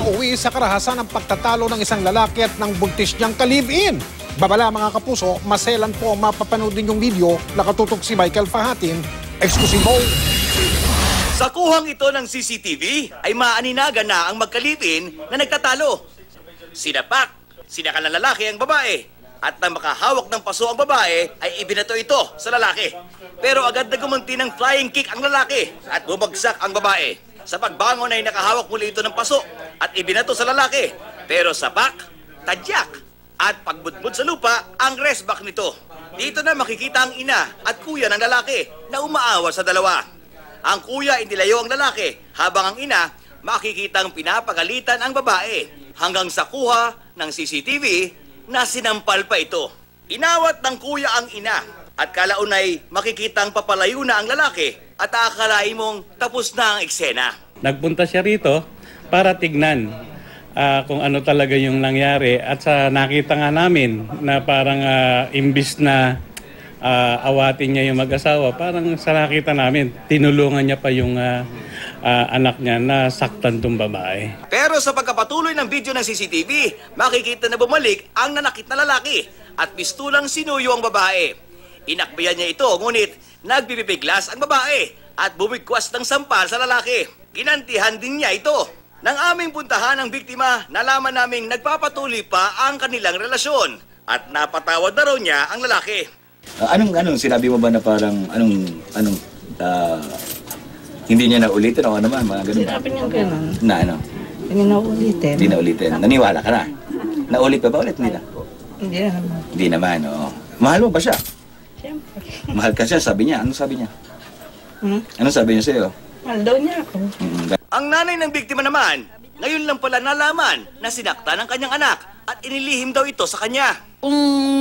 nauwi sa karahasan ng pagtatalo ng isang lalaki at ng buntis niyang ka-live-in. Babala mga kapuso, maselan po mapapanood din yung video, nakatutok si Michael Fahatin, eksklusibo. Sa kuhang ito ng CCTV ay maaninaga na ang magka-live-in na nagtatalo. Sinapak, sinakal ng lalaki ang babae at nang makahawak ng paso ang babae ay ibinato ito sa lalaki. Pero agad na gumunti ng flying kick ang lalaki at bumagsak ang babae. Sa pagbangon ay nakahawak muli ito ng paso at ibinato sa lalaki. Pero sapak, tadyak at pagbudbud sa lupa ang resback nito. Dito na makikita ang ina at kuya ng lalaki na umaawa sa dalawa. Ang kuya inilayo ang lalaki habang ang ina makikitang pinapagalitan ang babae hanggang sa kuha ng CCTV na sinampal pa ito. Inawat ng kuya ang ina at kalaunay makikitang papalayo na ang lalaki at aakalain mong tapos na ang eksena. Nagpunta siya rito para tignan kung ano talaga yung nangyari at sa nakita nga namin na parang imbis na awatin niya yung mag-asawa, parang sa nakita namin tinulungan niya pa yung anak niya na saktan tong babae. Pero sa pagkapatuloy ng video ng CCTV, makikita na bumalik ang nanakit na lalaki at pistulang sinuyo ang babae. Inakbayan niya ito, ngunit nagbibibiglas ang babae at bumigwas ng sampal sa lalaki. Ginantihan din niya ito. Nang aming puntahan ang biktima, nalaman naming nagpapatuloy pa ang kanilang relasyon at napatawad na raw niya ang lalaki. Anong sinabi mo ba na parang hindi niya naulitin o ano man, mga ganun? Sinabi niya gano'n. Na ano? Hindi na ulitin. Hindi naulitin. Naniwala ka na? Naulit pa ba ulit nila? Hindi naman. Hindi naman, oo. Mahal mo ba siya? Siyempre. Mahal ka siya, sabi niya. Anong sabi niya? Anong sabi niya sa'yo? Mahal daw niya ako. Ang nanay ng biktima naman, ngayon lang pala nalaman na sinaktan ng kanyang anak at inilihim daw ito sa kanya. Kung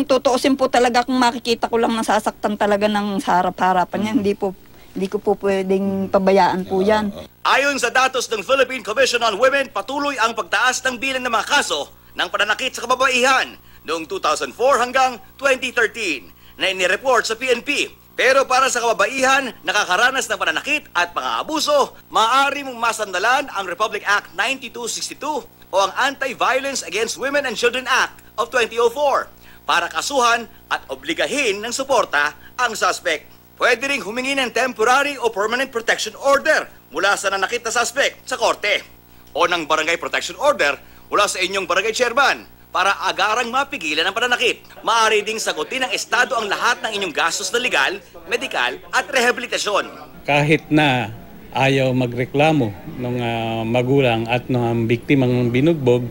tutuusin po talaga, kung makikita ko lang nasasaktan talaga ng sa harap-harapan niya, hindi ko po pwedeng pabayaan po yan. Ayon sa datos ng Philippine Commission on Women, patuloy ang pagtaas ng bilang ng mga kaso ng pananakit sa kababaihan noong 2004 hanggang 2013 na inireport sa PNP. Pero para sa kababaihan, nakakaranas ng pananakit at mga abuso, maaari mong masandalan ang Republic Act 9262 o ang Anti-Violence Against Women and Children Act of 2004 para kasuhan at obligahin ng suporta ang suspect. Pwede ring humingi ng temporary o permanent protection order mula sa nanakit na suspect sa korte o ng barangay protection order mula sa inyong barangay chairman para agarang mapigilan ang pananakit. Maaari ding sagutin ng Estado ang lahat ng inyong gastos na legal, medikal at rehabilitasyon. Kahit na ayaw magreklamo ng magulang at ng biktimang binugbog,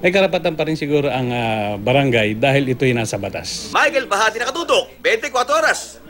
may karapatan pa rin siguro ang barangay dahil ito'y nasa batas. Michael Bahati, nakatutok, 24 oras.